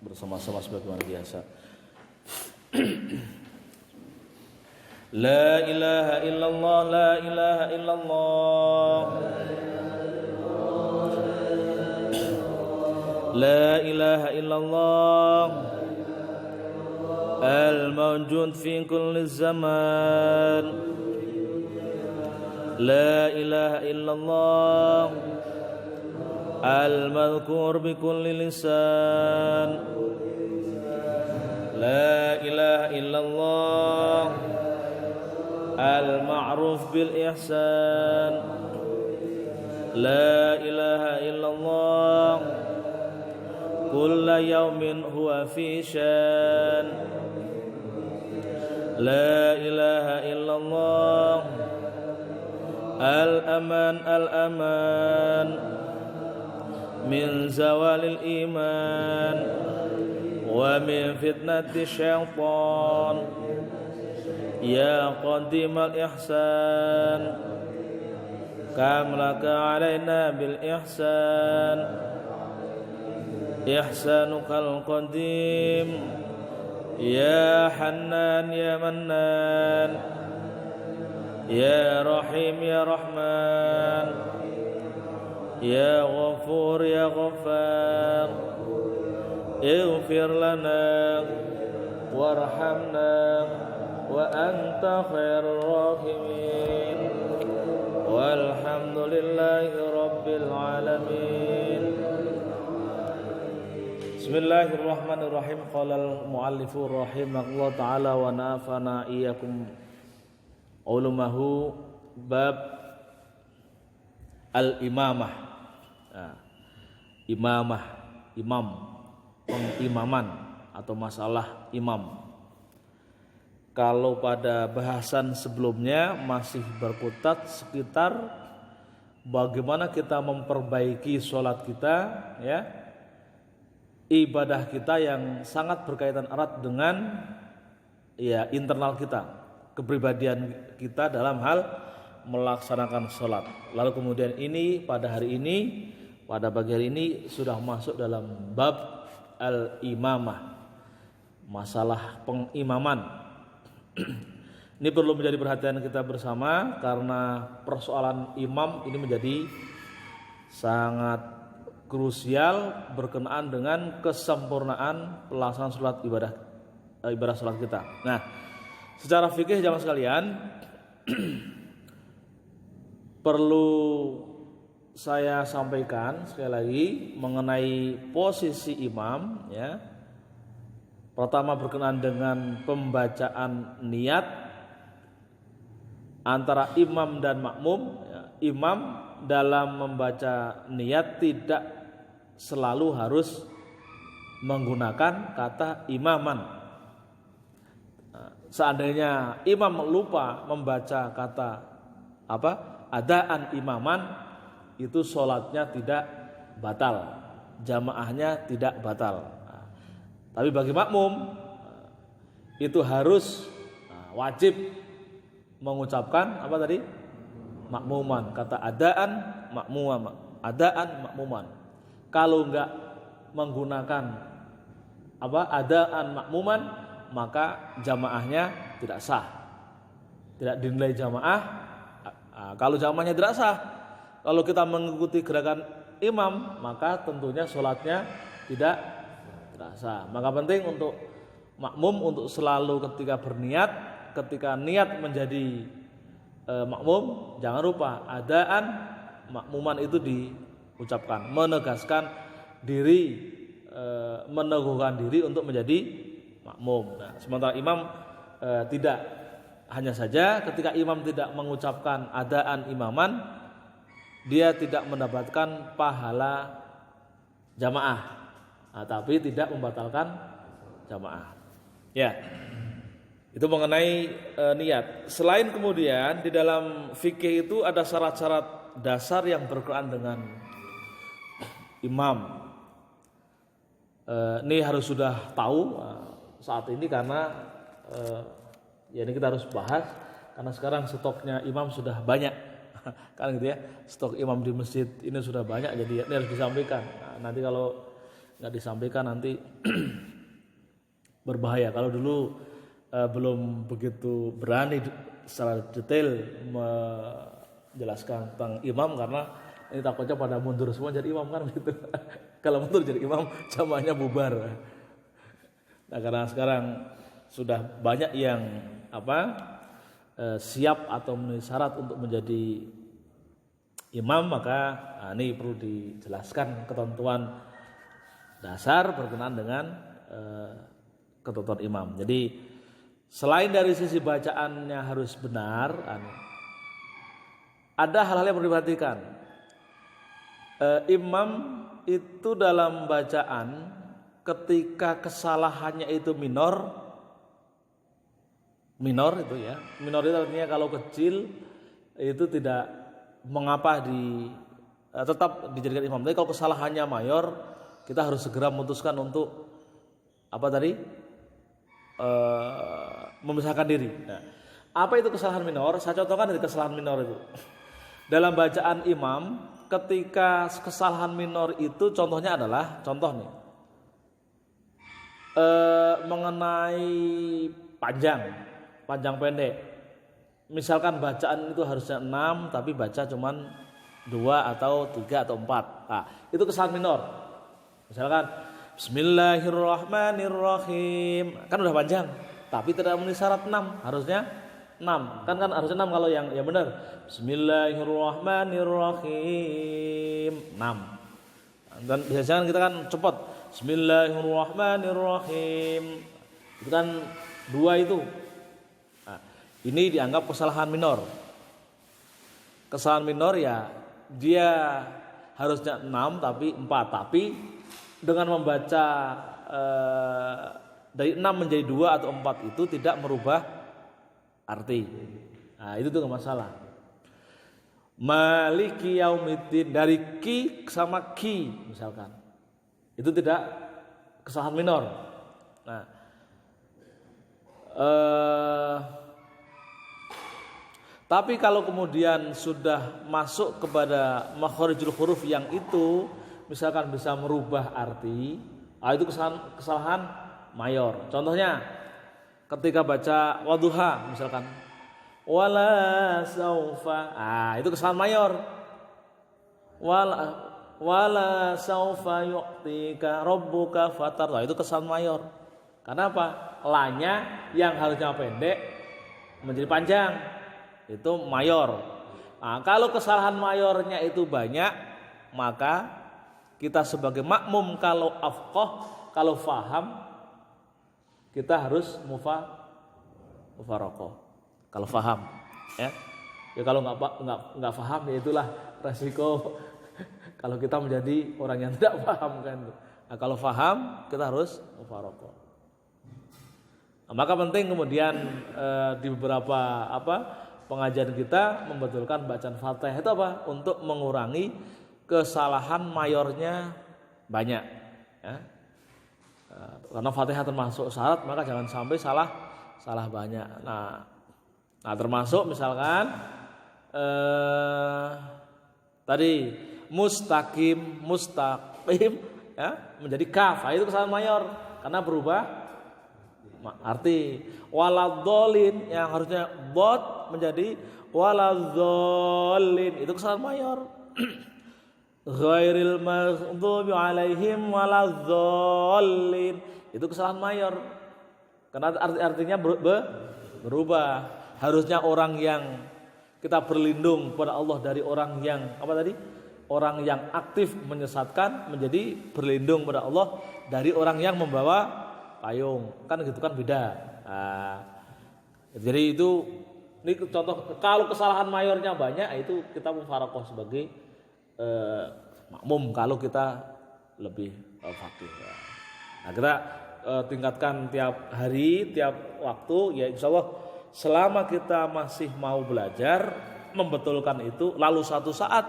bersama-sama sebagaimana biasa. La ilaha illallah, la ilaha illallah, la ilaha illallah, al-mawjud fi kulli zaman, la ilaha illallah, al-madhkur bi kulli lisan, la ilaha illallah, al-ma'ruf bil ihsan, la ilaha illallah, kulla yawmin huwa fi shan, la ilaha illallah, al-aman al-aman min zawalil iman wa min fitnati syaitan, ya qadimal ihsan kam laka alaina bil ihsan, ihsanukal qadim ya hannan ya mannan, ya rahim ya rahman, ya ghafur ya ghaffar, ighfir lana warhamna wa anta khairur rahimin, walhamdulillahi rabbil alamin. Bismillahirrahmanirrahim. Qala al-muallifu rahimahullah ta'ala wa nafana iyyakum ulumahu. Bab al-imamah. Imamah, imam, pengimaman atau masalah imam. Kalau pada bahasan sebelumnya masih berkutat sekitar bagaimana kita memperbaiki sholat kita, ya, ibadah kita yang sangat berkaitan erat dengan ya internal kita, kepribadian kita dalam hal melaksanakan sholat. Lalu kemudian ini pada hari ini, pada pagi hari ini sudah masuk dalam bab al-imamah, masalah pengimaman. Ini perlu menjadi perhatian kita bersama karena persoalan imam ini menjadi sangat krusial berkenaan dengan kesempurnaan pelaksanaan sholat ibadah sholat kita. Nah, secara fikih jamaah sekalian perlu saya sampaikan sekali lagi mengenai posisi imam, ya. Pertama berkenaan dengan pembacaan niat antara imam dan makmum, ya. Imam dalam membaca niat tidak selalu harus menggunakan kata imaman. Seandainya imam lupa membaca kata adaan imaman, itu sholatnya tidak batal, jamaahnya tidak batal. Tapi bagi makmum itu harus wajib mengucapkan apa tadi? Makmuman, kata adaan makmuman. Kalau enggak menggunakan adaan makmuman, maka jamaahnya tidak sah, tidak dinilai jamaah. Kalau jamaahnya tidak sah, kalau kita mengikuti gerakan imam, maka tentunya sholatnya tidak sah. Maka penting untuk makmum untuk selalu ketika berniat, ketika niat menjadi makmum, jangan lupa adaan makmuman itu diucapkan, menegaskan diri, meneguhkan diri untuk menjadi makmum. Nah, sementara imam tidak, hanya saja ketika imam tidak mengucapkan adaan imaman, dia tidak mendapatkan pahala jamaah. Tapi tidak membatalkan jamaah. Ya, itu mengenai niat. Selain kemudian di dalam fikih itu ada syarat-syarat dasar yang berkenaan dengan imam. Ini harus sudah tahu saat ini karena ya ini kita harus bahas karena sekarang stoknya imam sudah banyak. Kan gitu ya, stok imam di masjid ini sudah banyak, jadi ini harus disampaikan. Nanti kalau nggak disampaikan nanti berbahaya. Kalau dulu belum begitu berani secara detail menjelaskan tentang imam, karena ini takutnya pada mundur semua jadi imam kan gitu. Kalau mundur jadi imam jamaahnya bubar. Nah, karena sekarang sudah banyak yang siap atau memenuhi syarat untuk menjadi imam, maka ini perlu dijelaskan ketentuan dasar berkenaan dengan ketentuan imam. Jadi selain dari sisi bacaannya harus benar, ada hal-hal yang perlu diperhatikan. Imam itu dalam bacaan ketika kesalahannya itu minor itu ya. Minor itu artinya kalau kecil itu tidak mengapa tetap dijadikan imam. Tapi kalau kesalahannya mayor, kita harus segera memutuskan untuk memisahkan diri. Nah, apa itu kesalahan minor? Saya contohkan dari kesalahan minor itu. Dalam bacaan imam, ketika kesalahan minor itu contohnya adalah mengenai panjang pendek. Misalkan bacaan itu harusnya 6 tapi baca cuman 2 atau 3 atau 4. Nah, itu kesalahan minor. Misalkan Bismillahirrahmanirrahim, kan udah panjang tapi tidak memenuhi syarat 6, harusnya 6. Kan harusnya 6 kalau yang benar. Bismillahirrahmanirrahim 6. Dan biasanya kita kan cepat. Bismillahirrahmanirrahim. Itu kan 2 itu. Nah, ini dianggap kesalahan minor. Kesalahan minor ya dia harusnya 6 tapi 4, tapi dengan membaca dari 6 menjadi 2 atau 4 itu tidak merubah arti. Nah, itu tuh gak masalah. Maliki yaumiddin, dari ki sama ki misalkan, itu tidak kesalahan minor. Nah, tapi kalau kemudian sudah masuk kepada makharijul huruf yang itu misalkan bisa merubah arti, itu kesalahan mayor. Contohnya ketika baca wadduha misalkan wala saufa, itu kesalahan mayor. Wala saufa yu'tika rabbuka fatar, itu kesalahan mayor. Karena apa? La-nya yang harusnya pendek menjadi panjang, itu mayor. Nah, kalau kesalahan mayornya itu banyak, maka kita sebagai makmum kalau afqah, kalau faham, kita harus mufaraqah. Kalau faham, ya kalau nggak faham, ya itulah resiko kalau kita menjadi orang yang tidak paham kan. Nah, kalau faham, kita harus mufaraqah. Nah, maka penting kemudian di beberapa pengajian kita membetulkan bacaan Fatihah itu untuk mengurangi kesalahan mayornya banyak, ya. Karena Fatihah termasuk syarat, maka jangan sampai salah banyak. Nah termasuk misalkan tadi mustaqim ya menjadi kaf, itu kesalahan mayor karena berubah arti. Waladhdallin yang harusnya bot menjadi waladhdallin, itu kesalahan mayor. Ghairil maghdubi alaihim waladhdallin, itu kesalahan mayor karena artinya berubah. Harusnya orang yang kita berlindung pada Allah dari orang yang orang yang aktif menyesatkan, menjadi berlindung pada Allah dari orang yang membawa payung, kan gitu kan, beda. Nah, jadi ini contoh. Kalau kesalahan mayornya banyak, itu kita mufaraqah sebagai makmum kalau kita lebih faqih. Nah, kita tingkatkan tiap hari, tiap waktu, ya insyaallah selama kita masih mau belajar membetulkan itu, lalu suatu saat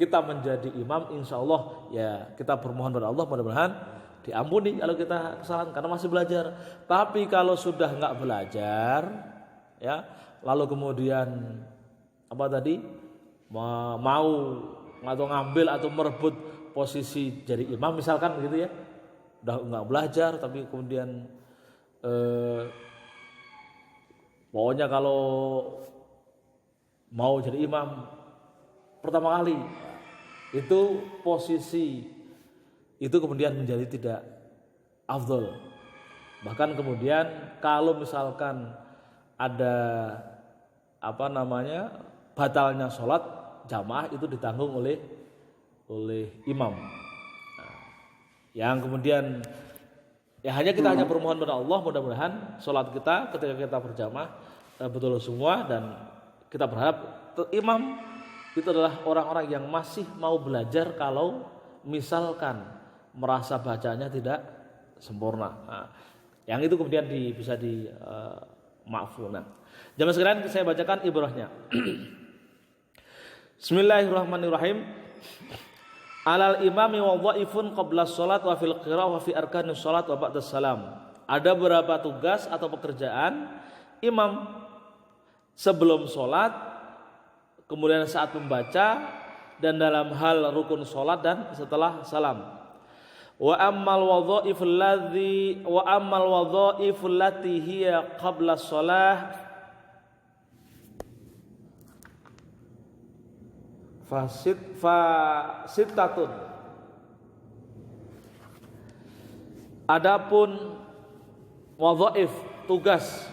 kita menjadi imam, insyaallah ya kita bermohon kepada Allah mudah-mudahan diampuni kalau kita kesalahan karena masih belajar. Tapi kalau sudah nggak belajar, ya lalu kemudian mau atau ngambil atau merebut posisi jadi imam misalkan gitu ya, udah nggak belajar tapi kemudian pokoknya kalau mau jadi imam pertama kali, itu posisi itu kemudian menjadi tidak afdol. Bahkan kemudian kalau misalkan ada batalnya sholat jamaah, itu ditanggung oleh imam. Nah, yang kemudian ya kita hanya bermohon kepada Allah, mudah-mudahan sholat kita ketika kita berjamaah betul semua, dan kita berharap imam itu adalah orang-orang yang masih mau belajar kalau misalkan merasa bacanya tidak sempurna. Nah, yang itu kemudian bisa dimaafkan. Nah, jamaah sekalian, saya bacakan ibrahnya. Bismillahirrahmanirrahim. Alal imami wa dhaifun qabla sholat wa fil qiraah wa fi arkanis sholat wa ba'da salam. Ada beberapa tugas atau pekerjaan imam sebelum sholat, kemudian saat membaca, dan dalam hal rukun sholat dan setelah salam. Wa ammal wadhaiful lati hiya qabla sholah fasitatun. Adapun wadhaif, tugas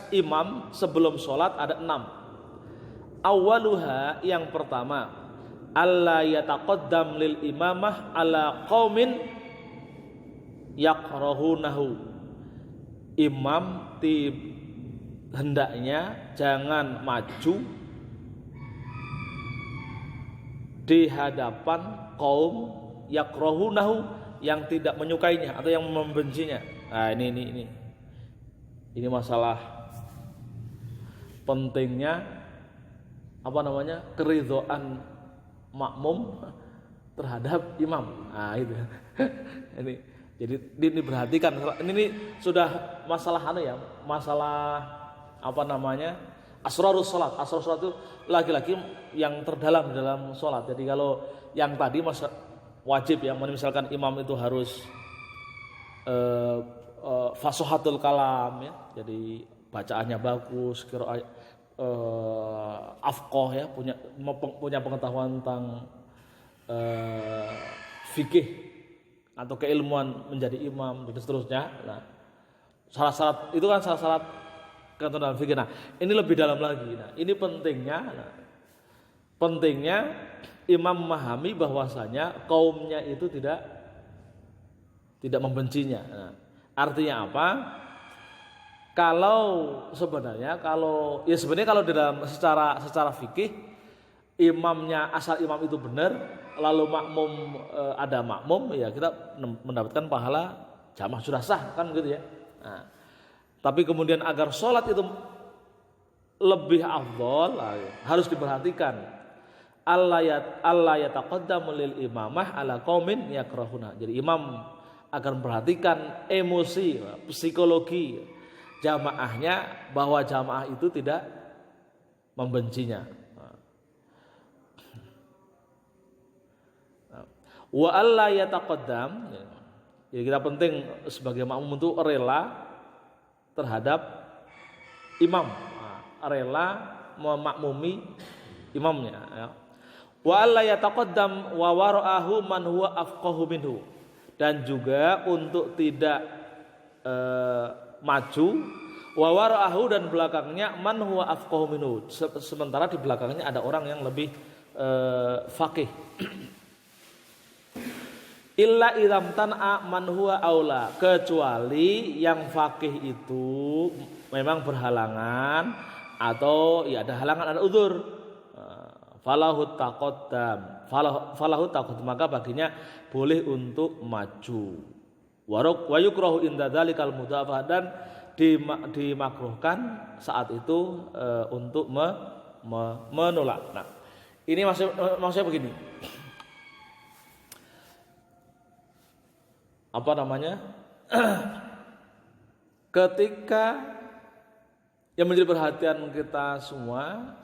imam sebelum sholat ada 6. Awaluha, yang pertama, alla yataqaddam lil imamah ala qaumin yakrahunahu. Imam hendaknya jangan maju di hadapan kaum yakrahunahu, yang tidak menyukainya atau yang membencinya. Nah, ini masalah pentingnya keridhaan makmum terhadap imam. Nah, itu. Jadi diperhatikan. Ini sudah masalah asrarus sholat. Asrarus sholat itu lagi-lagi yang terdalam dalam sholat. Jadi kalau yang tadi wajib ya, misalkan imam itu harus fasohatul kalam ya, jadi bacaannya bagus, afqoh ya, punya pengetahuan tentang fikih atau keilmuan menjadi imam dan seterusnya. Nah, syarat-syarat itu kan syarat-syarat dalam fikih. Nah, ini lebih dalam lagi. Nah, ini pentingnya imam memahami bahwasanya kaumnya itu tidak membencinya. Nah, artinya apa? Sebenarnya kalau dalam secara fikih, asal imam itu benar, lalu makmum ada makmum, ya kita mendapatkan pahala jamaah sudah sah, kan gitu ya. Nah, tapi kemudian agar sholat itu lebih afdol, harus diperhatikan Allah yataqaddamu lil imamah ala qaumin yakrahuna. Jadi imam akan memperhatikan emosi, psikologi jamaahnya, bahwa jamaah itu tidak membencinya. Wa alla yataqaddam, jadi kita penting sebagai makmum untuk rela terhadap imam, rela memakmumi imamnya ya. Wa alla yataqaddam wa wara'ahu man huwa afqahu minhu, dan juga untuk tidak maju wa wara'ahu, dan belakangnya man huwa afqahu minhu, sementara di belakangnya ada orang yang lebih faqih. Illa idam tan'a man huwa aula, kecuali yang faqih itu memang berhalangan atau ya ada halangan, ada udzur, falahu taqaddam, maka baginya boleh untuk maju. Wa yukrahu inda dzalikal mudafah, dan dimakruhkan saat itu untuk menolak. Nah, ini maksudnya begini. Ketika yang menjadi perhatian kita semua,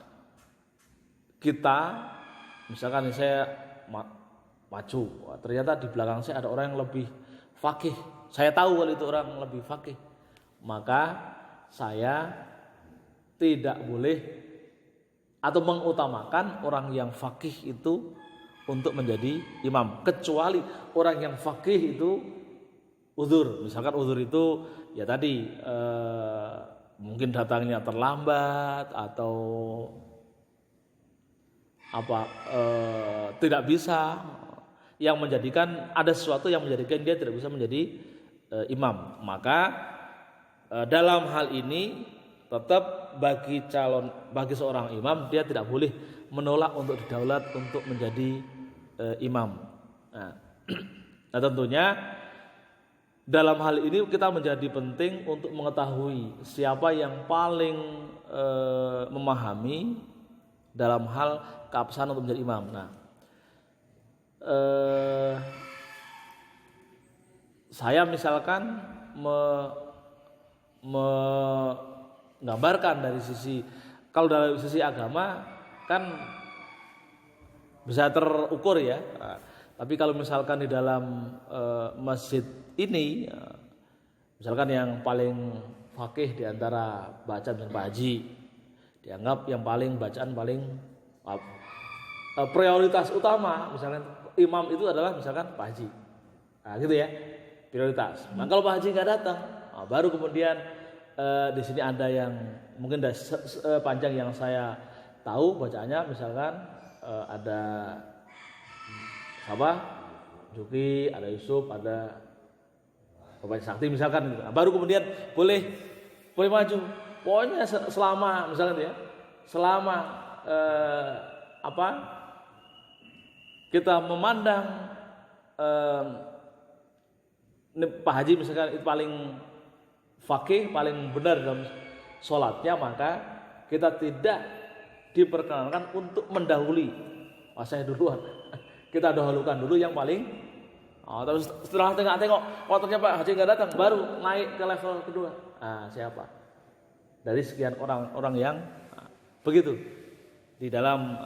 misalkan saya maju. Wah, ternyata di belakang saya ada orang yang lebih faqih. Saya tahu kalau itu orang lebih faqih. Maka saya tidak boleh atau mengutamakan orang yang faqih itu untuk menjadi imam, kecuali orang yang faqih itu uzur. Misalkan uzur itu ya tadi mungkin datangnya terlambat atau tidak bisa, yang menjadikan ada sesuatu yang menjadikan dia tidak bisa menjadi imam. Maka dalam hal ini tetap bagi seorang imam dia tidak boleh menolak untuk didaulat untuk menjadi imam. Nah tentunya dalam hal ini kita menjadi penting untuk mengetahui siapa yang paling memahami dalam hal keabsahan untuk menjadi imam. Nah, saya misalkan menggambarkan dari sisi, kalau dari sisi agama kan bisa terukur ya. Tapi kalau misalkan di dalam masjid ini, misalkan yang paling faqih di antara bacaan dan Pak Haji, dianggap yang bacaan paling prioritas utama, misalkan imam itu adalah misalkan Pak Haji. Nah, gitu ya, prioritas. Nah, kalau Pak Haji nggak datang, baru kemudian di sini ada yang mungkin panjang yang saya tahu bacaannya, misalkan ada Juki, ada Yusuf, ada Bapak Sakti misalkan gitu. Nah, baru kemudian boleh maju. Pokoknya selama misalkan ya, selama kita memandang Pak Haji misalkan itu paling faqih, paling benar dalam sholatnya, maka kita tidak diperkenankan untuk mendahului. Saya duluan. Kita dahulukan dulu yang paling. Terus setelah tengok, ternyata Pak Haji nggak datang, baru naik ke level kedua. Siapa? Dari sekian orang yang begitu di dalam.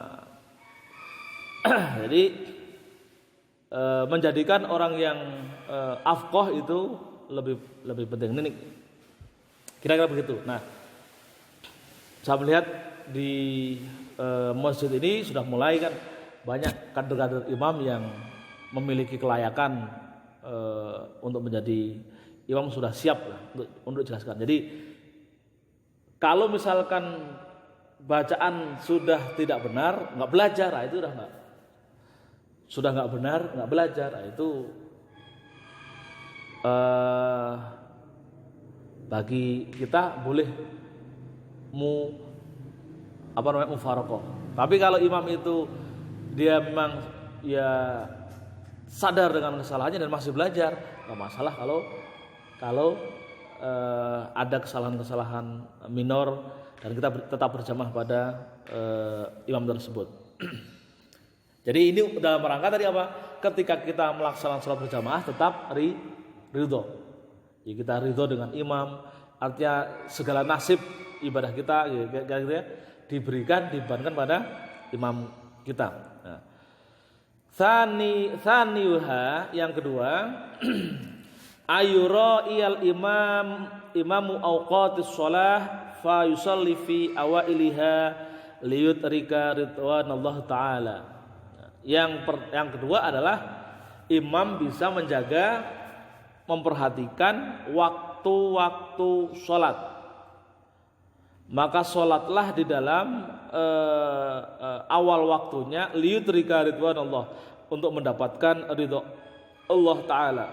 Jadi menjadikan orang yang afqah itu lebih penting. Ini kira-kira begitu. Nah, saya melihat di masjid ini sudah mulai kan banyak kader-kader imam yang memiliki kelayakan untuk menjadi imam, sudah siap lah untuk dijelaskan. Jadi kalau misalkan bacaan sudah tidak benar, nggak belajar, itu sudah nggak benar, nggak belajar, itu bagi kita boleh mufaraqah. Tapi kalau imam itu dia memang ya sadar dengan kesalahannya dan masih belajar, nggak masalah kalau ada kesalahan-kesalahan minor dan kita tetap berjamaah pada imam tersebut. Jadi ini dalam rangka tadi apa? Ketika kita melaksanakan sholat berjamaah tetap ridho. Ya, kita ridho dengan imam, artinya segala nasib ibadah kita gitu ya, dibebankan pada imam kita. Nah. Thaniuha, yang kedua, ayura iyal imamu awqatis shalah fa yusalli fi awailiha liyutrika ridwanallah taala. Yang kedua adalah imam bisa menjaga, memperhatikan waktu-waktu sholat. Maka sholatlah di dalam awal waktunya liyudrika ridwanallah, untuk mendapatkan ridho Allah Ta'ala.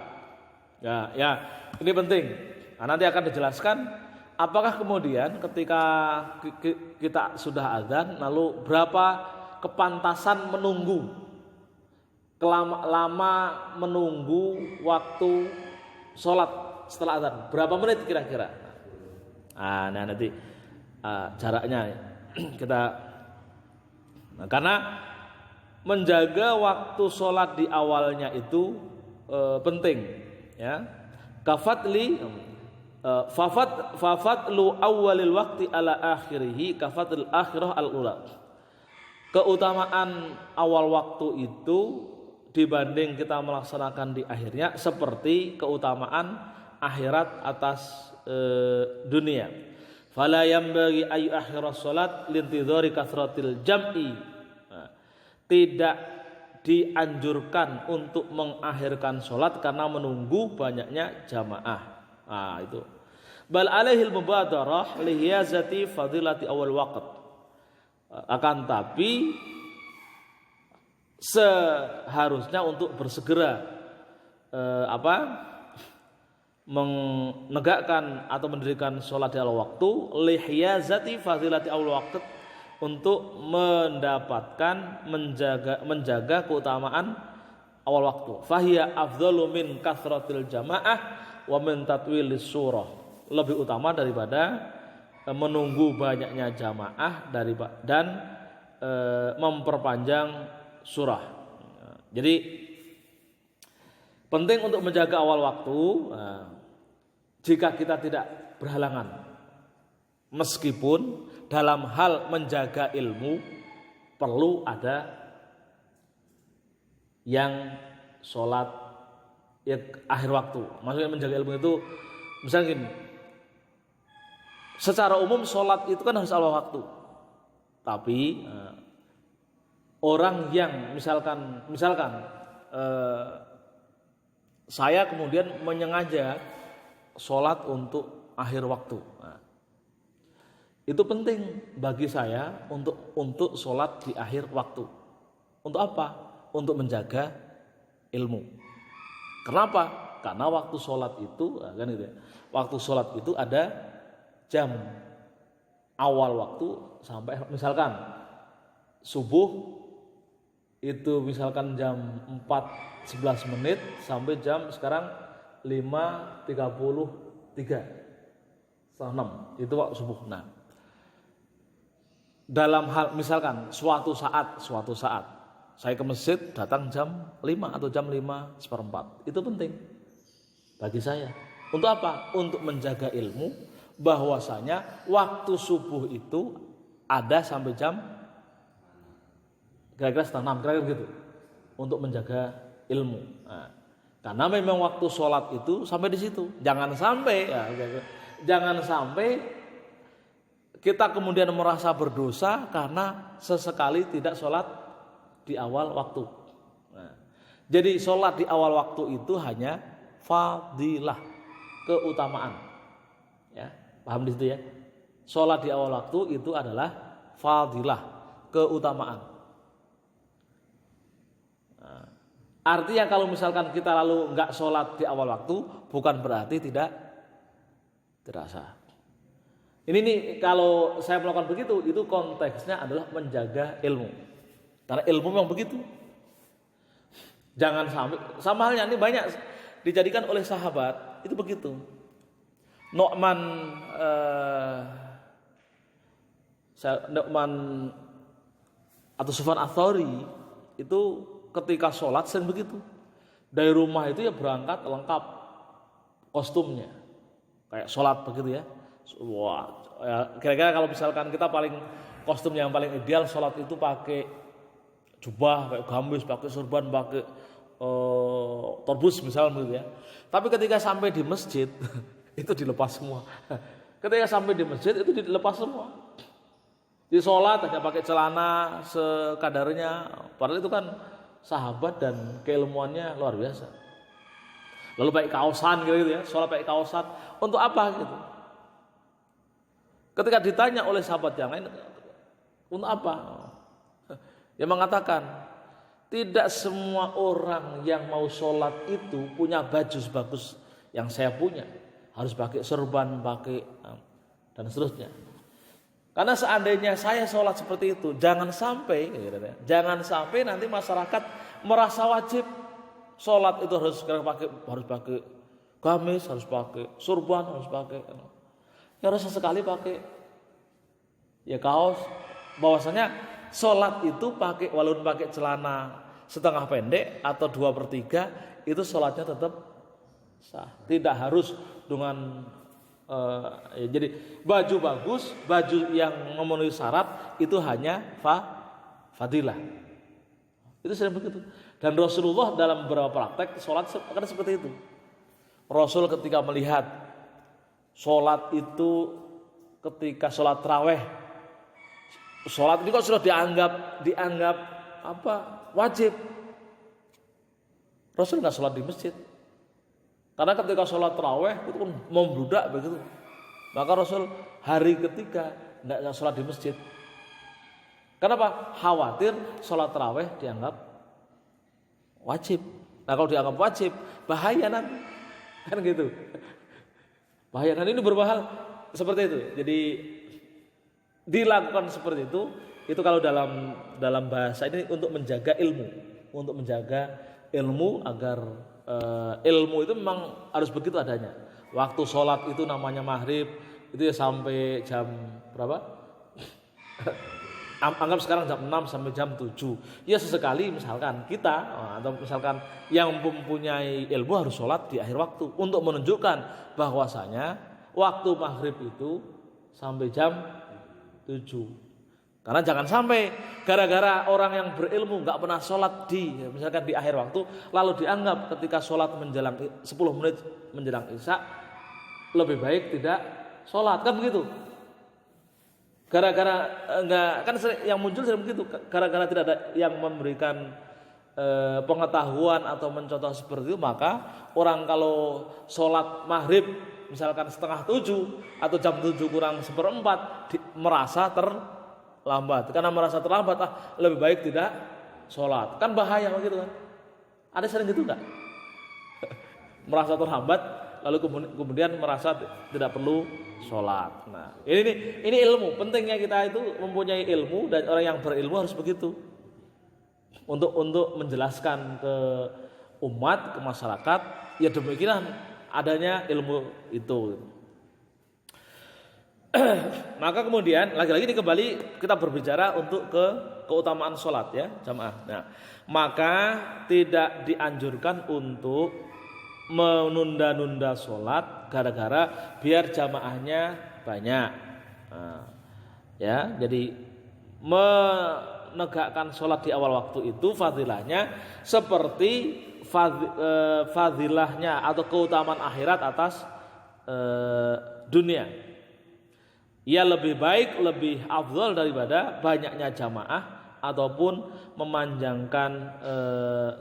Ya, ini penting. Nah, nanti akan dijelaskan apakah kemudian ketika kita sudah azan, lalu berapa kepantasan menunggu, lama menunggu waktu sholat setelah azan, berapa menit kira-kira? Nah, nanti jaraknya kita, karena menjaga waktu sholat di awalnya itu penting, ya. Fafatlu awalil waktu ala akhirihi kafatul akhirah al ula. keutamaan awal waktu itu dibanding kita melaksanakan di akhirnya seperti keutamaan akhirat atas dunia. Fala yanbaghi ay akhiras salat lintidhari kathratil jam'i. Tidak dianjurkan untuk mengakhirkan salat karena menunggu banyaknya jamaah. Itu. Bal alaihil mubadarah lihiyazati fadilati awal waqt. Akan tapi seharusnya untuk bersegera menegakkan atau mendirikan sholat di awal waktu lihiyazati fadilati awal waqt, untuk mendapatkan menjaga keutamaan awal waktu. Fahiya afdhalu min kathratil jamaah wa min tatwilis surah, lebih utama daripada menunggu banyaknya jamaah dan memperpanjang surah. Jadi penting untuk menjaga awal waktu jika kita tidak berhalangan. Meskipun dalam hal menjaga ilmu perlu ada yang sholat ya akhir waktu. Maksudnya menjaga ilmu itu misalnya gini, secara umum sholat itu kan harus awal waktu. Tapi orang yang misalkan saya kemudian menyengaja sholat untuk akhir waktu. Itu penting bagi saya untuk sholat di akhir waktu. Untuk apa? Untuk menjaga ilmu. Kenapa? Karena waktu sholat itu kan gitu ya. Waktu sholat itu ada jam awal waktu sampai misalkan subuh itu misalkan jam 4.11 menit sampai jam sekarang 5.33 setengah 6 itu waktu subuh. Nah, dalam hal misalkan suatu saat saya ke masjid datang jam 5 atau jam 5:04, itu penting bagi saya. Untuk apa? Untuk menjaga ilmu bahwasanya waktu subuh itu ada sampai jam kira-kira setengah 6, kira-kira begitu, untuk menjaga ilmu. Karena memang waktu sholat itu sampai di situ. Jangan sampai kita kemudian merasa berdosa karena sesekali tidak sholat di awal waktu. Jadi sholat di awal waktu itu hanya fadilah, keutamaan. Ya, paham di situ ya? Sholat di awal waktu itu adalah fadilah, keutamaan. Artinya kalau misalkan kita lalu enggak sholat di awal waktu, bukan berarti tidak sah. Ini nih kalau saya melakukan begitu, itu konteksnya adalah menjaga ilmu. Karena ilmu memang begitu. Jangan sampai, sama halnya ini banyak dijadikan oleh sahabat itu begitu. Nu'man atau Sufyan Ats-Tsauri itu ketika sholat sering begitu. Dari rumah itu ya berangkat lengkap kostumnya, kayak sholat begitu ya. Wah, ya, kira-kira kalau misalkan kita kostum yang paling ideal sholat itu pakai jubah, pakai gamis, pakai surban, pakai torbus misalnya begitu ya. Tapi ketika sampai di masjid itu dilepas semua. Ketika sampai di masjid itu dilepas semua. Di sholat hanya pakai celana sekadarnya. Padahal itu kan sahabat dan keilmuannya luar biasa. Lalu pakai kaosan gitu ya, sholat pakai kaosan. Untuk apa gitu? Ketika ditanya oleh sahabat yang lain, untuk apa? Dia mengatakan, tidak semua orang yang mau sholat itu punya baju sebagus yang saya punya. Harus pakai serban, pakai dan seterusnya. Karena seandainya saya sholat seperti itu, jangan sampai nanti masyarakat merasa wajib sholat itu harus pakai gamis, harus pakai surban, harus pakai. Ya harus sesekali pakai ya kaos. Bahwasanya sholat itu walaupun pakai celana setengah pendek atau 2/3 itu sholatnya tetap sah. Tidak harus dengan jadi baju bagus, baju yang memenuhi syarat itu hanya fadilah. Itu sering begitu. Dan Rasulullah dalam beberapa praktek sholat kan seperti itu. Rasul ketika melihat sholat itu, ketika sholat tarawih, sholat ini kok sudah dianggap apa? Wajib. Rasul nggak sholat di masjid. Karena ketika sholat tarawih itu kan membludak begitu. Maka Rasul hari ketiga tidak sholat di masjid. Kenapa? Khawatir sholat tarawih dianggap wajib. Nah kalau dianggap wajib, bahaya nanti. Kan gitu. Bahaya. Dan ini berbahal seperti itu. Jadi dilakukan seperti itu kalau dalam bahasa ini untuk menjaga ilmu. Untuk menjaga ilmu agar ilmu itu memang harus begitu adanya. Waktu sholat itu namanya maghrib itu ya sampai jam berapa? Anggap sekarang jam 6 sampai jam 7. Ya sesekali misalkan kita atau misalkan yang mempunyai ilmu harus sholat di akhir waktu untuk menunjukkan bahwasanya waktu maghrib itu sampai jam 7. Karena jangan sampai gara-gara orang yang berilmu nggak pernah sholat misalkan di akhir waktu, lalu dianggap ketika sholat menjelang 10 menit menjelang isya lebih baik tidak sholat, kan begitu. Gara-gara enggak, kan yang muncul sering begitu, gara-gara tidak ada yang memberikan pengetahuan atau mencontoh seperti itu, maka orang kalau sholat maghrib misalkan setengah 7 atau jam 7 kurang seperempat merasa terlambat. Karena merasa terlambat lebih baik tidak sholat, kan bahaya begitu kan. Ada sering gitu enggak? Merasa terhambat lalu kemudian merasa tidak perlu sholat. Nah, ini ilmu. Pentingnya kita itu mempunyai ilmu, dan orang yang berilmu harus begitu. Untuk menjelaskan ke umat, ke masyarakat, ya demikian adanya ilmu itu. Maka kemudian lagi-lagi ini kembali kita berbicara untuk keutamaan sholat ya jamaah. Nah, maka tidak dianjurkan untuk menunda-nunda sholat gara-gara biar jamaahnya banyak. Nah, ya, jadi menegakkan sholat di awal waktu itu fadilahnya seperti fadilahnya atau keutamaan akhirat atas dunia. Ia lebih baik, lebih afdal daripada banyaknya jamaah ataupun memanjangkan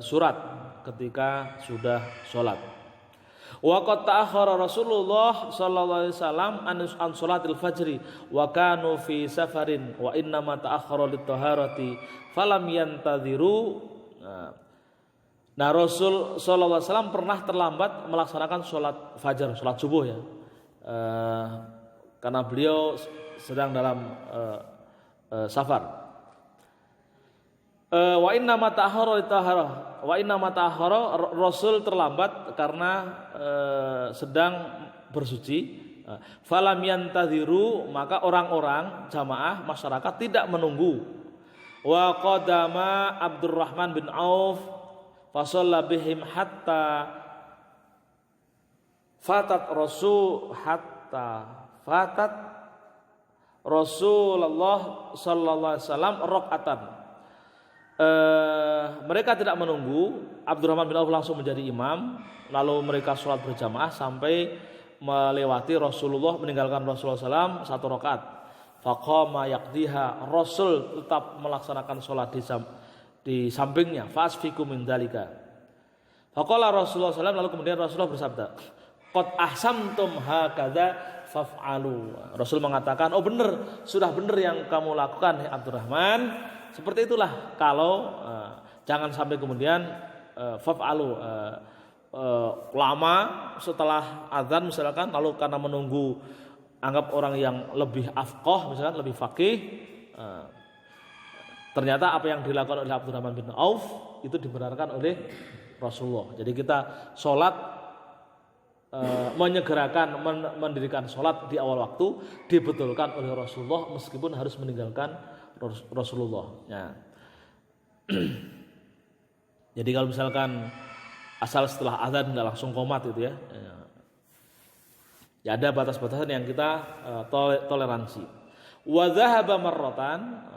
surat ketika sudah sholat. Wa qad ta'akhkhara Rasulullah sallallahu alaihi wasallam an salatil fajri wa kanu fi safarin wa inna ma ta'akhkhara lit-taharati falam yantadhiru. Nah, Rasul sallallahu alaihi wasallam pernah terlambat melaksanakan salat fajar, salat subuh ya. Karena beliau sedang dalam safar. Wa inna ma ta'akhkhara Rasul terlambat karena sedang bersuci. Falam yantadhiru, maka orang-orang jamaah masyarakat tidak menunggu. Wa qadama Abdurrahman bin Auf fa shalla bihim hatta fatat Rasulullah sallallahu alaihi wasallam rakaatan. Mereka tidak menunggu, Abdurrahman bin Auf langsung menjadi imam, lalu mereka sholat berjamaah sampai melewati Rasulullah, meninggalkan Rasulullah SAW satu rakaat. Faqama yaqdiha, Rasul tetap melaksanakan sholat di sampingnya. Fasfiku min dzalika. Faqala Rasulullah SAW, lalu kemudian Rasulullah bersabda, qad ahsamtum hakadza faf'alu. Rasul mengatakan, oh benar, sudah benar yang kamu lakukan Abdurrahman. Seperti itulah kalau jangan sampai kemudian faf'alu lama setelah azan misalkan, lalu karena menunggu anggap orang yang lebih afqah misalkan, lebih faqih, ternyata apa yang dilakukan oleh Abdurrahman bin Auf itu dibenarkan oleh Rasulullah. Jadi kita sholat menyegerakan mendirikan sholat di awal waktu dibetulkan oleh Rasulullah meskipun harus meninggalkan Rasulullah. Ya. Jadi kalau misalkan asal setelah azan nggak langsung qomat itu ya, ya ada batas-batasan yang kita toleransi. Wa dzahaba marratan,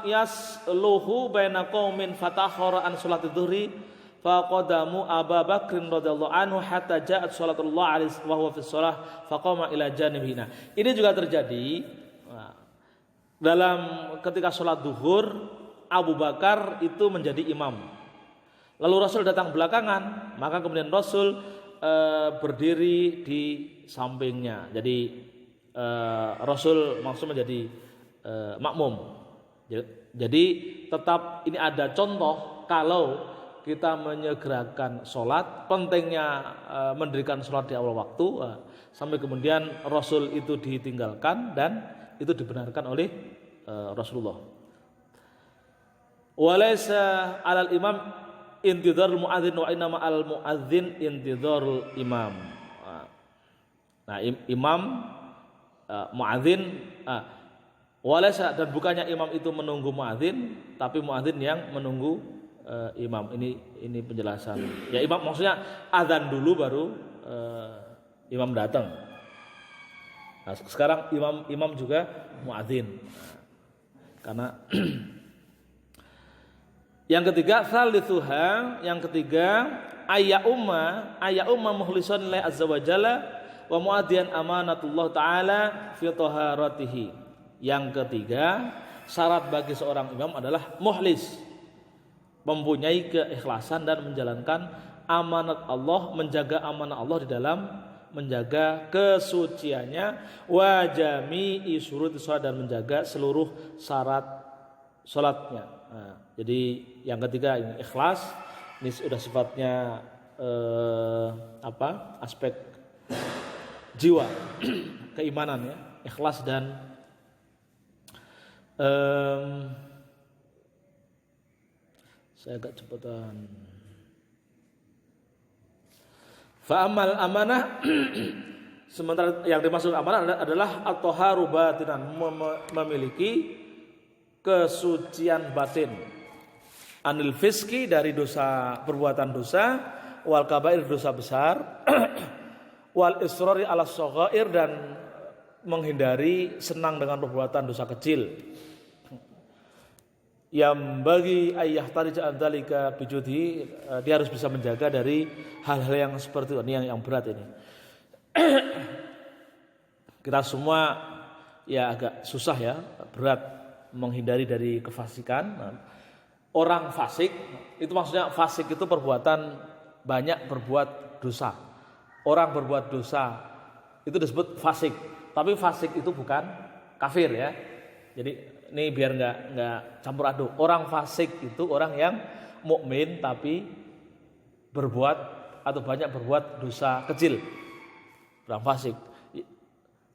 yasluhu baina qaumin fatakhara an salati dhuhri faqadamu Abu Bakrin radhiyallahu anhu hatta ja'at salatullah alaihi wa huwa fi shalah faqama ila janibina. Ini juga terjadi dalam ketika sholat duhur, Abu Bakar itu menjadi imam. Lalu Rasul datang belakangan, maka kemudian Rasul berdiri di sampingnya. Jadi Rasul maksudnya menjadi makmum. Jadi tetap ini ada contoh kalau kita menyegerakan sholat, pentingnya mendirikan sholat di awal waktu, sampai kemudian Rasul itu ditinggalkan dan itu dibenarkan oleh Rasulullah. Walaysa 'alal imam intidharul muadzin wa innama al muadzin intidharul imam. Nah, imam muadzin walaysa, dan bukannya imam itu menunggu muadzin, tapi muadzin yang menunggu imam. Ini penjelasan. Ya, imam maksudnya azan dulu baru imam datang. Nah, sekarang imam juga muadzin. Karena yang ketiga tsalitsuha, yang ketiga ayya umma mukhlishan lillahi azza wa jalla wa muaddiyan amanatullah taala fi taharatihi. Yang ketiga, syarat bagi seorang imam adalah mukhlis, mempunyai keikhlasan dan menjalankan amanat Allah, menjaga amanah Allah di dalam menjaga kesuciannya, wa jami'i syuruti shalat, dan menjaga seluruh syarat salatnya. Nah, jadi yang ketiga ini ikhlas, ini sudah sifatnya aspek jiwa, keimanan ya, ikhlas dan saya agak cepetan. Fa'amal amanah, sementara yang dimaksud amanah adalah at-taharu batinan, memiliki kesucian batin, anil fiski, dari dosa, perbuatan dosa, wal kabair, dosa besar, wal israri ala shaghair, dan menghindari senang dengan perbuatan dosa kecil. Yang bagi ayah tarija andalika bijudi, dia harus bisa menjaga dari hal-hal yang seperti ini, yang berat ini. Kita semua ya agak susah ya, berat menghindari dari kefasikan. Orang fasik itu maksudnya, fasik itu perbuatan banyak berbuat dosa. Orang berbuat dosa itu disebut fasik, tapi fasik itu bukan kafir ya. Jadi ini biar nggak campur aduk. Orang fasik itu orang yang mukmin tapi berbuat atau banyak berbuat dosa kecil. Orang fasik.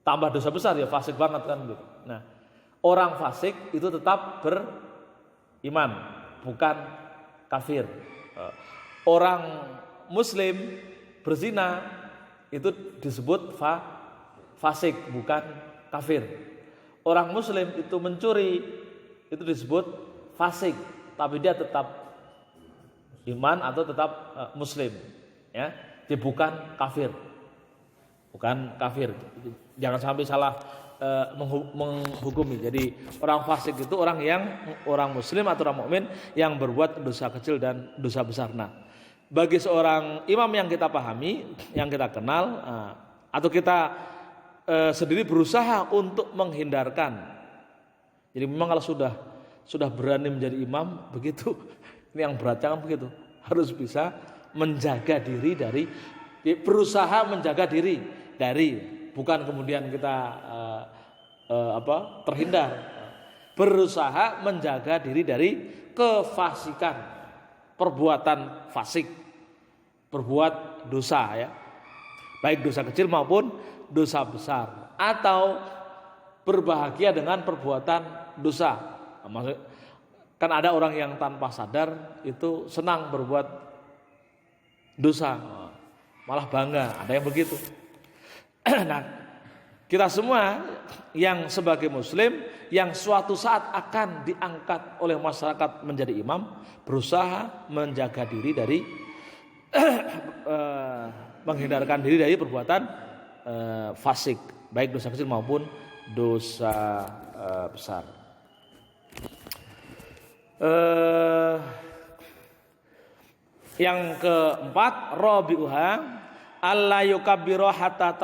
Tambah dosa besar ya fasik banget kan gitu. Nah, orang fasik itu tetap beriman, bukan kafir. Orang muslim berzina itu disebut fasik, bukan kafir. Orang muslim itu mencuri itu disebut fasik, tapi dia tetap iman atau tetap muslim ya. Dia bukan kafir. Bukan kafir. Jangan sampai salah menghukumi. Jadi orang fasik itu orang muslim atau orang mukmin yang berbuat dosa kecil dan dosa besar. Nah, bagi seorang imam yang kita pahami, yang kita kenal, atau kita sendiri berusaha untuk menghindarkan. Jadi memang kalau sudah berani menjadi imam begitu, ini yang beratnya kan begitu, harus bisa menjaga diri dari, berusaha menjaga diri dari, bukan kemudian kita terhindar, berusaha menjaga diri dari kefasikan, perbuatan fasik, berbuat dosa ya, baik dosa kecil maupun dosa besar, atau berbahagia dengan perbuatan dosa. Maksud, kan ada orang yang tanpa sadar itu senang berbuat dosa, malah bangga, ada yang begitu. Nah, kita semua yang sebagai muslim yang suatu saat akan diangkat oleh masyarakat menjadi imam, berusaha menjaga diri dari menghindarkan diri dari perbuatan fasik, baik dosa kecil maupun dosa besar. Yang keempat, rabi'uha alla yukabbiru hatta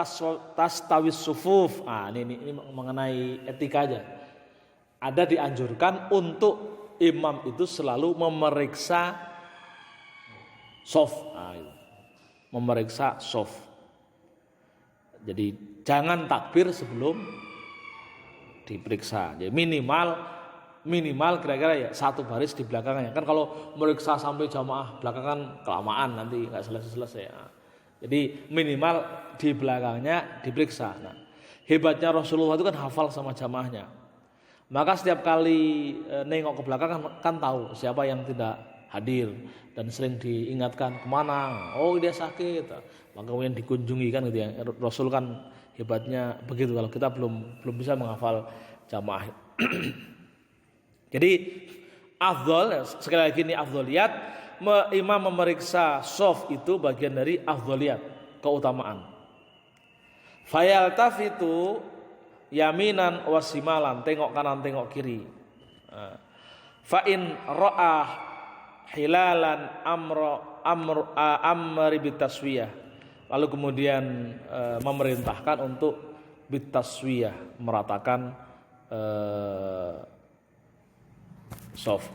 tastawis sufuf. Ini mengenai etika aja. Ada dianjurkan untuk imam itu selalu memeriksa shaf. Memeriksa shaf. Jadi jangan takbir sebelum diperiksa. Jadi minimal kira-kira ya satu baris di belakangnya. Kan kalau meriksa sampai jamaah belakangan kelamaan nanti nggak selesai-selesai. Jadi minimal di belakangnya diperiksa. Nah, hebatnya Rasulullah itu kan hafal sama jamaahnya. Maka setiap kali nengok ke belakang kan tahu siapa yang tidak hadir dan sering diingatkan kemana. Oh dia sakit. Maka kemudian dikunjungi kan gitu ya. Rasul kan hebatnya begitu. Kalau kita belum bisa menghafal jamaah. Jadi afdol, sekali lagi ini afdoliyat, imam memeriksa shaf itu bagian dari afdoliyat, keutamaan. Fayaltafitu yaminan wasimalan, tengok kanan tengok kiri. Fa in ra'a hilalan amri bitaswiyah. Lalu kemudian memerintahkan untuk bitaswiyah, meratakan shaf.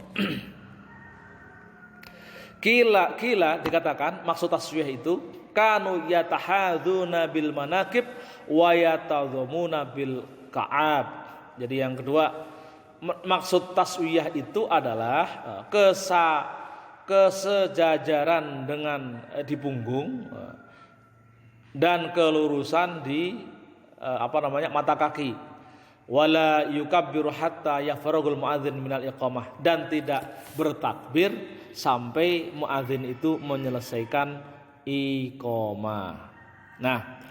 Kila dikatakan maksud taswiyah itu kanu yatahadzuna bil manakib wa yatadhamuna bil ka'ab. Jadi yang kedua maksud taswiyah itu adalah kesejajaran dengan di punggung dan kelurusan di mata kaki. Wala yukabbiru hatta yafragul muadzin minal iqamah, dan tidak bertakbir sampai muadzin itu menyelesaikan iqamah. Nah,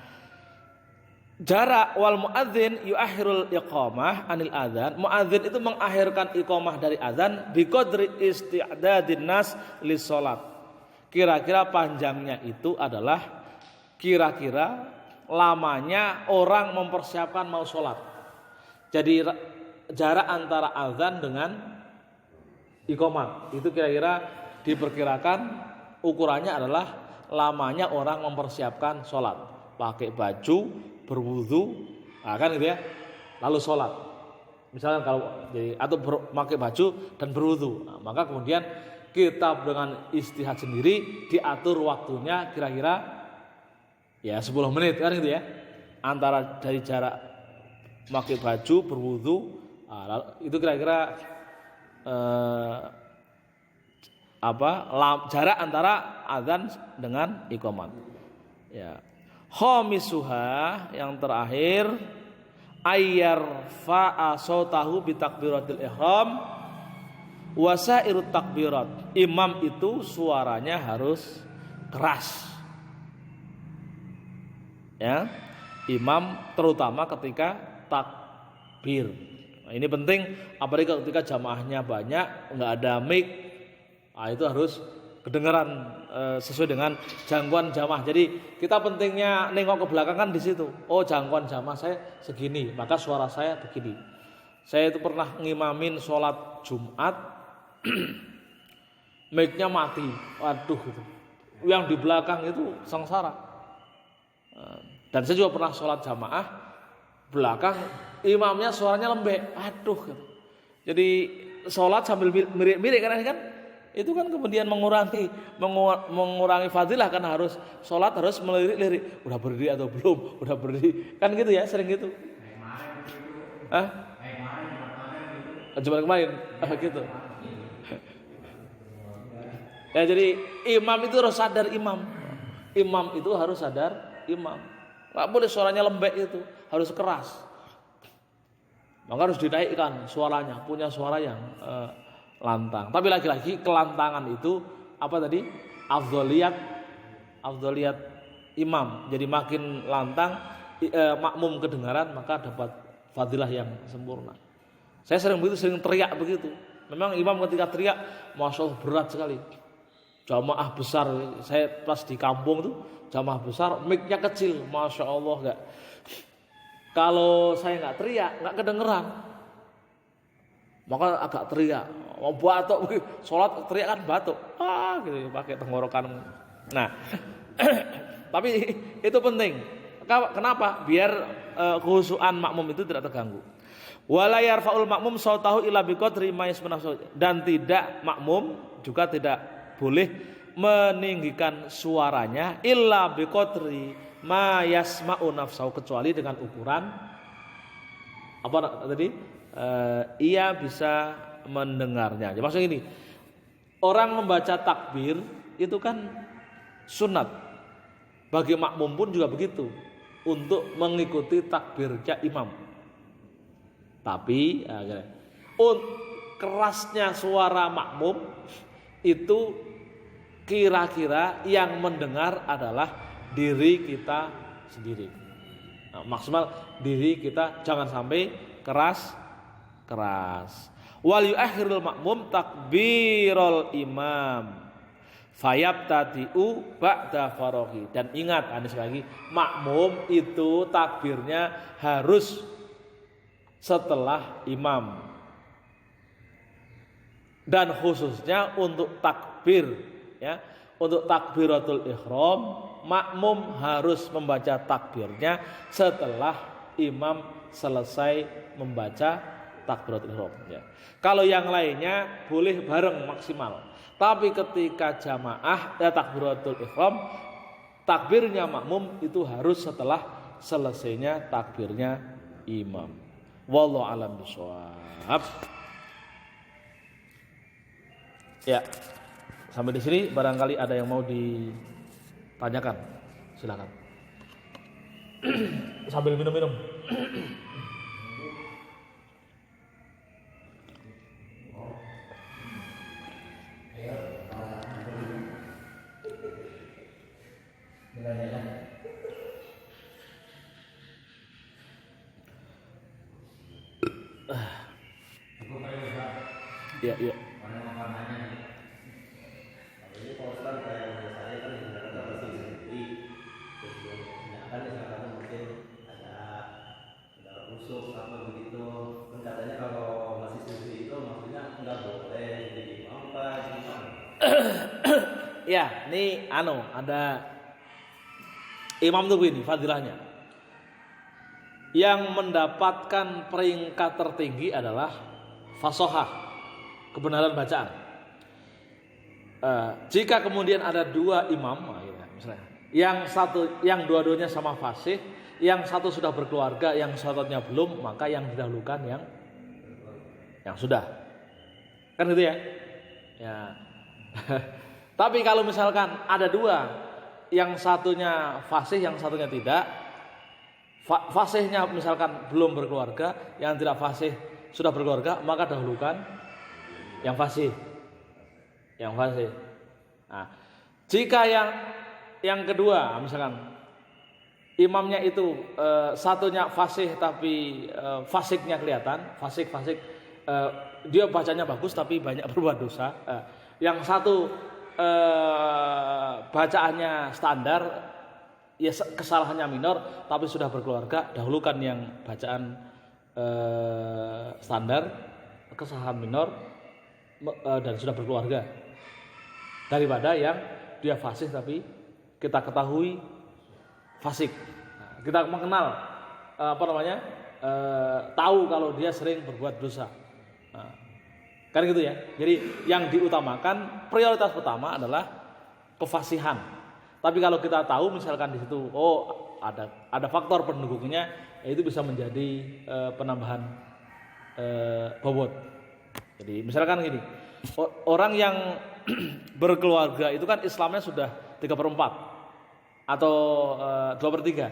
jarak wal muadzin yuakhirul iqamah anil adzan, muadzin itu mengakhirkan iqamah dari adzan biqadri isti'dadin nas lis salat. Kira-kira panjangnya itu adalah kira-kira lamanya orang mempersiapkan mau sholat. Jadi jarak antara azan dengan iqamah itu kira-kira diperkirakan ukurannya adalah lamanya orang mempersiapkan sholat, pakai baju, berwudu, kan gitu ya, lalu sholat. Misalnya kalau jadi atau pakai baju dan berwudu, maka kemudian kita dengan istihad sendiri diatur waktunya kira-kira ya 10 menit kan gitu ya, antara dari jarak pakai baju, berwudu, itu kira-kira jarak antara azan dengan iqamat. Ya. Khamisuha yang terakhir ayyar fa'a sautahu bi takbiratil ihram wa sairut takbirat. Imam itu suaranya harus keras. Ya. Imam terutama ketika takbir. Nah, ini penting apalagi ketika jamaahnya banyak, enggak ada mic. Itu harus kedengaran sesuai dengan jangkauan jamaah. Jadi kita pentingnya nengok ke belakang kan di situ. Oh, jangkauan jamaah saya segini, maka suara saya begini. Saya itu pernah ngimamin sholat Jumat, mic-nya mati. Waduh gitu. Yang di belakang itu sengsara. Dan saya juga pernah sholat jamaah belakang imamnya suaranya lembek, aduh. Jadi sholat sambil mirik-mirik kan itu kan kemudian mengurangi fadilah, kan harus sholat harus melirik-lirik, udah berdiri atau belum, udah berdiri kan gitu ya, sering gitu. Cuma kemarin gitu. Ya jadi imam itu harus sadar imam itu harus sadar imam. Nggak boleh suaranya lembek, itu harus keras. Maka harus dinaikkan suaranya, punya suara yang lantang. Tapi lagi-lagi kelantangan itu apa tadi? Afdoliyat imam. Jadi makin lantang makmum kedengaran, maka dapat fadilah yang sempurna. Saya sering teriak begitu. Memang imam ketika teriak, masya Allah berat sekali. Jamaah besar, saya pas di kampung tuh jamaah besar, mic-nya kecil, masya Allah enggak. Kalau saya nggak teriak, nggak kedengeran. maka agak teriak, mau batuk, sholat teriak kan batuk, gitu pakai tenggorokan. Nah, tapi itu penting. Kenapa? Biar khusyuan makmum itu tidak terganggu. Wala yarfa'ul makmum sautahu illa biqadri ma yasma'u, dan tidak makmum juga tidak boleh meninggikan suaranya illa biqadri ma yasma'u nafsahu, kecuali dengan ukuran apa tadi? Ia bisa mendengarnya. Maksudnya ini, orang membaca takbir itu kan sunat. Bagi makmum pun juga begitu, untuk mengikuti takbirnya imam. Tapi kerasnya suara makmum itu kira-kira yang mendengar adalah diri kita sendiri. Nah, maksimal diri kita, jangan sampai keras. Wal yu'akhirul makmum takbirul imam fayabtadi'u ba'da faraghi. Dan ingat, Anis lagi, makmum itu takbirnya harus setelah imam. Dan khususnya untuk takbir, ya, untuk takbiratul ihram, makmum harus membaca takbirnya setelah imam selesai membaca takbiratul ihram, ya. Kalau yang lainnya boleh bareng maksimal. Tapi ketika jamaah takbiratul ihram, takbirnya makmum itu harus setelah selesainya takbirnya imam. Wallahu a'lam bishawab. Ya, sampai di sini barangkali ada yang mau ditanyakan, silakan. Sambil minum-minum. Ya. Ya, ini ada imam tuh ini fadilahnya. Yang mendapatkan peringkat tertinggi adalah fashohah, kebenaran bacaan. Jika kemudian ada dua imam, misalnya, yang dua-duanya sama fasih, yang satu sudah berkeluarga, yang satunya belum, maka yang didahulukan yang sudah. Kan gitu ya? Ya. Tapi kalau misalkan ada dua, yang satunya fasih, yang satunya tidak, fasihnya misalkan belum berkeluarga, yang tidak fasih sudah berkeluarga, maka dahulukan yang fasih. Nah, jika yang kedua, misalkan imamnya itu satunya fasih tapi fasiknya kelihatan, fasik, dia bacanya bagus tapi banyak berbuat dosa. Yang satu bacaannya standar, ya kesalahannya minor tapi sudah berkeluarga, dahulukan yang bacaan standar, kesalahan minor dan sudah berkeluarga, daripada yang dia fasih tapi kita ketahui fasik. Nah, kita mengenal tahu kalau dia sering berbuat dosa. Nah, kan gitu ya. Jadi yang diutamakan, prioritas pertama adalah kefasihan. Tapi kalau kita tahu misalkan di situ ada faktor pendukungnya, itu bisa menjadi penambahan bobot. Jadi misalkan gini, orang yang berkeluarga itu kan Islamnya sudah 3/4 atau 2/3.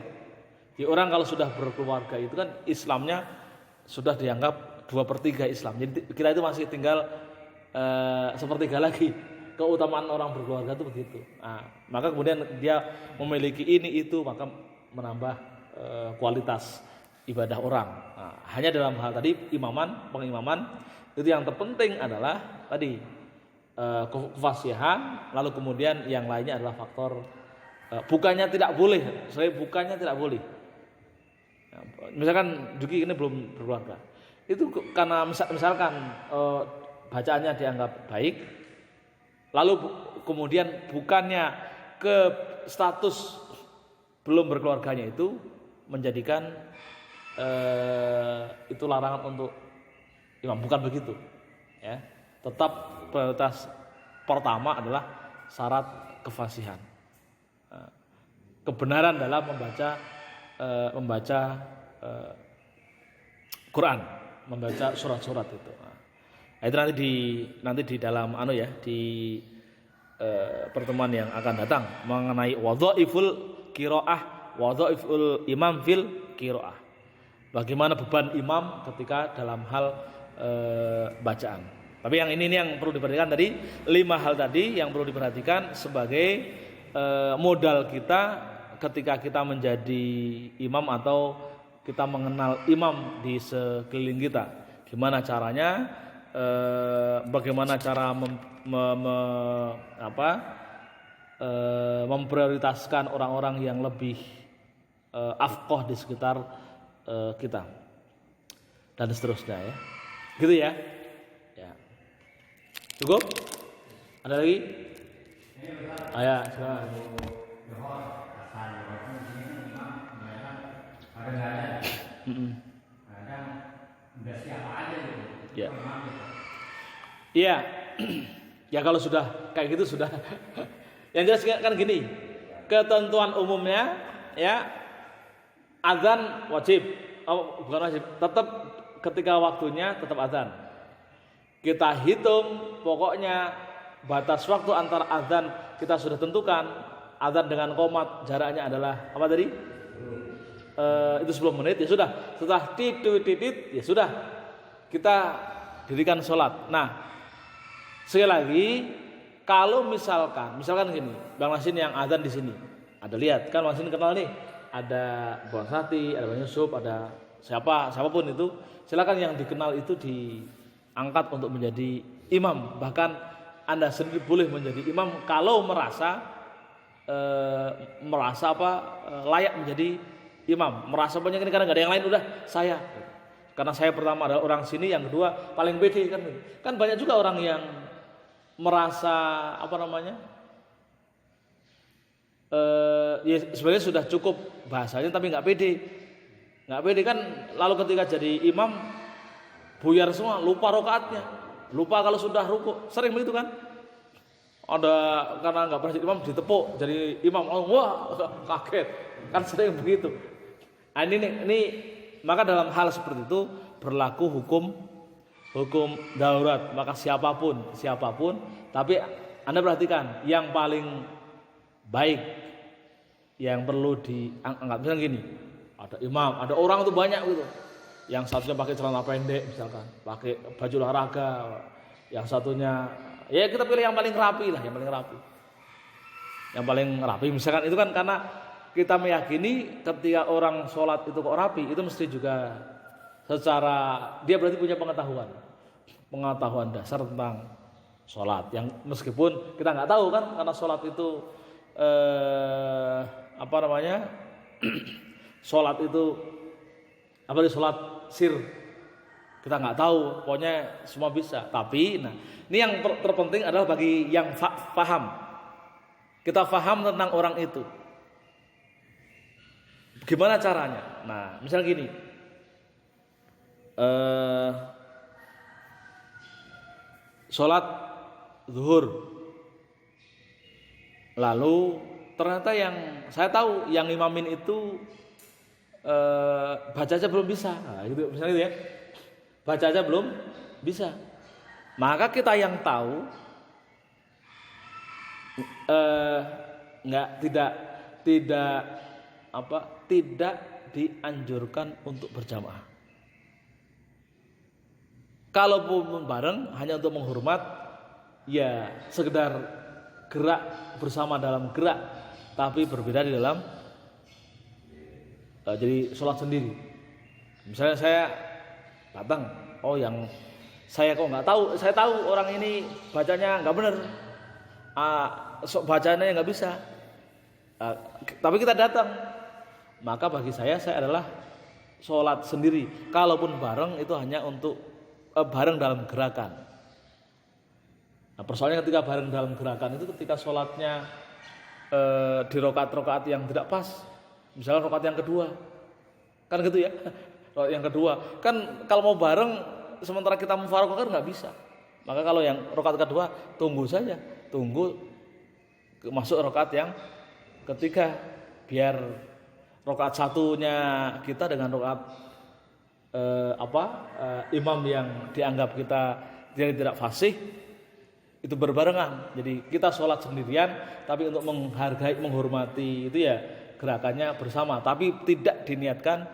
Jadi orang kalau sudah berkeluarga itu kan Islamnya sudah dianggap 2/3 Islam. Jadi kita itu masih tinggal 1/3 lagi. Keutamaan orang berkeluarga itu begitu. Nah, maka kemudian dia memiliki ini itu, maka menambah kualitas ibadah orang. Nah, hanya dalam hal tadi pengimaman itu yang terpenting adalah tadi kefasihan, lalu kemudian yang lainnya adalah faktor bukannya tidak boleh. Bukannya tidak boleh. Nah, misalkan Juki ini belum berkeluarga, itu karena misalkan bacaannya dianggap baik, lalu kemudian bukannya ke status belum berkeluarganya itu menjadikan itu larangan untuk imam, bukan begitu ya. Tetap prioritas pertama adalah syarat kefasihan, kebenaran dalam membaca Quran, membaca surat-surat itu. Nah, itu nanti di dalam di pertemuan yang akan datang mengenai wadhaiful qiraah, wadhaiful imam fil qiraah. Bagaimana beban imam ketika dalam hal bacaan. Tapi yang ini yang perlu diperhatikan tadi, 5 hal tadi yang perlu diperhatikan sebagai modal kita ketika kita menjadi imam atau kita mengenal imam di sekeliling kita. Gimana caranya? Bagaimana cara memprioritaskan orang-orang yang lebih afqah di sekitar kita dan seterusnya ya. Gitu ya. Ya. Cukup? Ada lagi? Ayo, silakan. Kadang udah siapa aja gitu. Ya. Iya. Ya kalau sudah kayak gitu sudah. Yang jelas kan gini, ketentuan umumnya ya, azan wajib. Oh, bukan wajib, tetap ketika waktunya tetap azan. Kita hitung pokoknya batas waktu antara azan kita sudah tentukan. Azan dengan qomat jaraknya adalah apa tadi? Itu 10 menit ya sudah. Setelah titit ya sudah kita dirikan sholat. Nah, sekali lagi kalau misalkan gini, Bang Nasin yang azan di sini, ada lihat kan Bang Nasin kenal nih, ada Bang Sati, ada Bang Yusuf, ada siapapun itu, silakan yang dikenal itu diangkat untuk menjadi imam. Bahkan Anda sendiri boleh menjadi imam kalau merasa layak menjadi imam, merasa banyak ini karena nggak ada yang lain, udah saya. Karena saya pertama adalah orang sini, yang kedua paling pede kan. Kan banyak juga orang yang merasa ya sebenarnya sudah cukup bahasanya tapi nggak pede kan, lalu ketika jadi imam buyar semua, lupa rokaatnya, lupa kalau sudah ruku, sering begitu kan. Ada karena nggak pernah jadi imam ditepuk jadi imam, wah kaget kan, sering begitu. Nah, ini maka dalam hal seperti itu berlaku hukum darurat. Maka siapapun, tapi Anda perhatikan yang paling baik yang perlu diangkat. Misalnya gini, ada imam, ada orang itu banyak gitu. Yang satunya pakai celana pendek misalkan, pakai baju olahraga, yang satunya ya kita pilih yang paling rapi lah, yang paling rapi misalkan. Itu kan karena kita meyakini ketika orang sholat itu kok rapi, itu mesti juga secara dia berarti punya pengetahuan dasar tentang sholat, yang meskipun kita nggak tahu kan, karena sholat itu sholat itu sholat sir, kita nggak tahu, pokoknya semua bisa. Tapi ini yang terpenting adalah bagi yang paham, kita paham tentang orang itu. Gimana caranya? Nah, misalnya gini, sholat zuhur, lalu ternyata yang saya tahu yang imamin itu baca aja belum bisa, nah, gitu misalnya gitu ya, baca aja belum bisa. Maka kita yang tahu tidak dianjurkan untuk berjamaah. Kalaupun bareng hanya untuk menghormat, ya sekedar gerak bersama dalam gerak, tapi berbeda di dalam jadi sholat sendiri. Misalnya saya datang, yang saya kok nggak tahu, saya tahu orang ini bacanya nggak benar, bacanya nggak bisa, tapi kita datang, maka bagi saya adalah sholat sendiri. Kalaupun bareng itu hanya untuk bareng dalam gerakan. Nah, persoalannya ketika bareng dalam gerakan itu ketika sholatnya di rokaat-rokaat yang tidak pas, misalnya rokaat yang kedua, kan gitu ya. Rokaat yang kedua kan kalau mau bareng sementara kita mufaroqah kan nggak bisa. Maka kalau yang rokaat kedua tunggu saja, tunggu masuk rokaat yang ketiga, biar rokaat satunya kita dengan rokaat imam yang dianggap kita tidak fasih itu berbarengan. Jadi kita sholat sendirian, tapi untuk menghargai, menghormati itu ya gerakannya bersama, tapi tidak diniatkan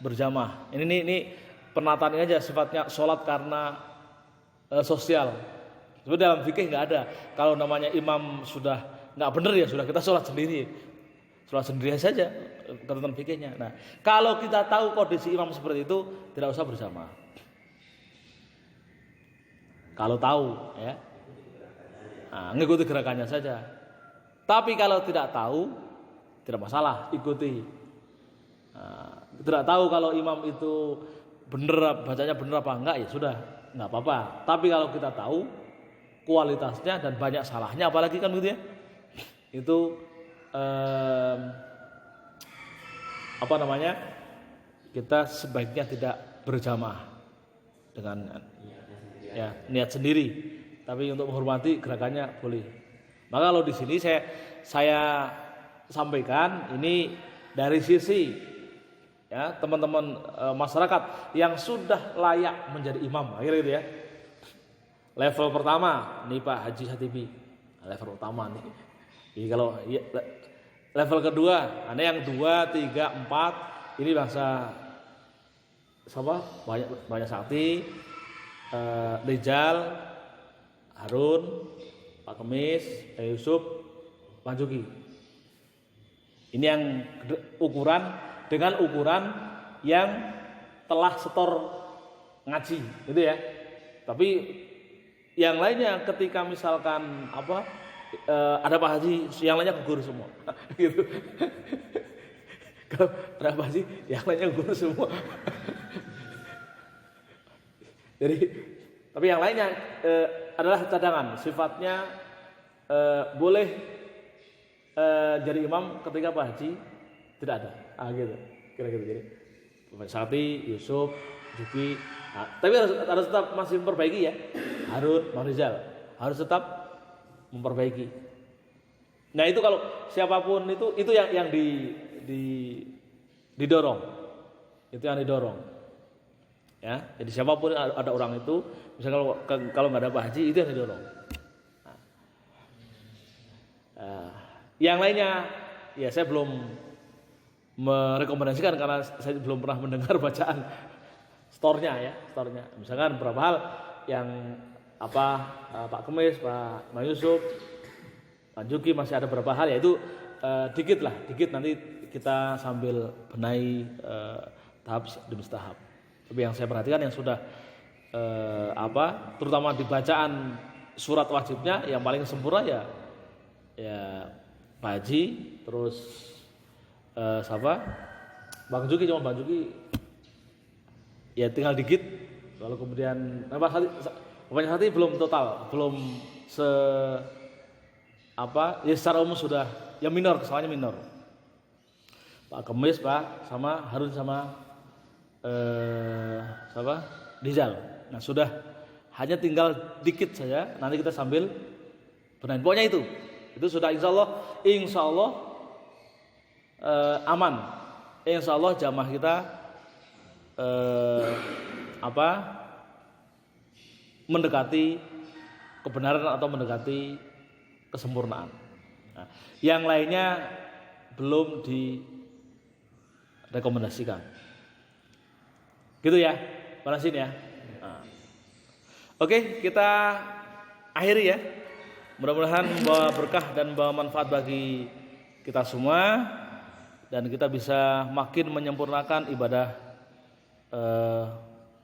berjamaah. Ini penataan ini aja sifatnya sholat karena sosial. Sebenarnya dalam fikih nggak ada. Kalau namanya imam sudah nggak benar ya sudah kita sholat sendiri saja tentang fikihnya. Nah, kalau kita tahu kondisi imam seperti itu tidak usah berjamaah. Kalau tahu ya. Nah, ngikuti gerakannya saja. Tapi kalau tidak tahu, tidak masalah, ikuti. Nah, tidak tahu kalau imam itu benar, bacanya benar apa enggak, ya sudah, enggak apa-apa. Tapi kalau kita tahu kualitasnya dan banyak salahnya, apalagi kan gitu ya, itu kita sebaiknya tidak berjamaah dengan ya niat sendiri. Tapi untuk menghormati gerakannya boleh. Maka kalau di sini saya sampaikan ini dari sisi ya teman-teman masyarakat yang sudah layak menjadi imam, akhirnya gitu ya. Level pertama nih Pak Haji Hatibi, level utama nih. Jadi kalau ya, level kedua, ada yang 2, 3, 4 ini bangsa banyak sakti, Rijal, Harun, Pak Kemis, Pak Yusuf, Panjuki. Ini yang dengan ukuran yang telah setor ngaji, gitu ya. Tapi yang lainnya ketika misalkan ada Pak Haji, yang lainnya gugur semua, gitu. Kalau ada Pak Haji, yang lainnya gugur semua. Jadi, tapi yang lainnya adalah cadangan, sifatnya boleh jadi imam ketika Pak Haji tidak ada, gitu, kira-kira jadi Pak Sakti, Yusuf, Juki, tapi harus tetap masih memperbaiki ya, Harun, Bang Rizal harus tetap memperbaiki. Nah itu kalau siapapun itu yang didorong, itu yang didorong. Ya, jadi siapapun ada orang itu, misalnya kalau nggak ada Pak Haji itu yang didorong. Yang lainnya, ya saya belum merekomendasikan karena saya belum pernah mendengar bacaan storenya. Misalkan beberapa hal yang Pak Kemis, Pak Yusuf, Pak Juki masih ada beberapa hal, yaitu dikit nanti kita sambil benahi tahap demi tahap. Tapi yang saya perhatikan yang sudah terutama di bacaan surat wajibnya yang paling sempurna ya Pak Haji, terus Bang Juki, cuma Bang Juki ya tinggal dikit, lalu kemudian Bapak Hati belum total, belum ya secara umum sudah ya minor, kesalahannya minor. Pak Kemis, Pak sama Harun sama Rizal. Nah sudah hanya tinggal dikit saja. Nanti kita sambil benahin. Pokoknya itu sudah insya Allah aman. Insya Allah jamaah kita mendekati kebenaran atau mendekati kesempurnaan. Nah, yang lainnya belum direkomendasikan. Gitu ya, panasin ya. Nah. Oke, kita akhiri ya. Mudah-mudahan membawa berkah dan membawa manfaat bagi kita semua, dan kita bisa makin menyempurnakan ibadah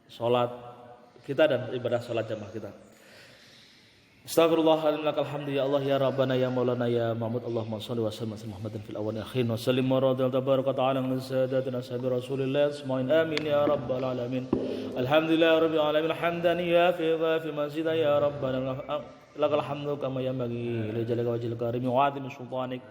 sholat kita dan ibadah sholat jamaah kita. Astaghfirullahaladzim lakal hamdu ya Allah ya Rabbana ya Maulana ya Mahmud Allahumma shalli wa sallim ala Muhammadin fil awwalin akhirin wa sallim wa radhiyallahu tabaraka ta'ala an sadatina sahabi Rasulillah asma'in amin ya rabbal alamin. Alhamdulillah rabbil alamin hamdan ya fi masjid ya Rabbana lakal hamdu kama yanbaghi li jalali wajhil karim wa 'azimi sultanik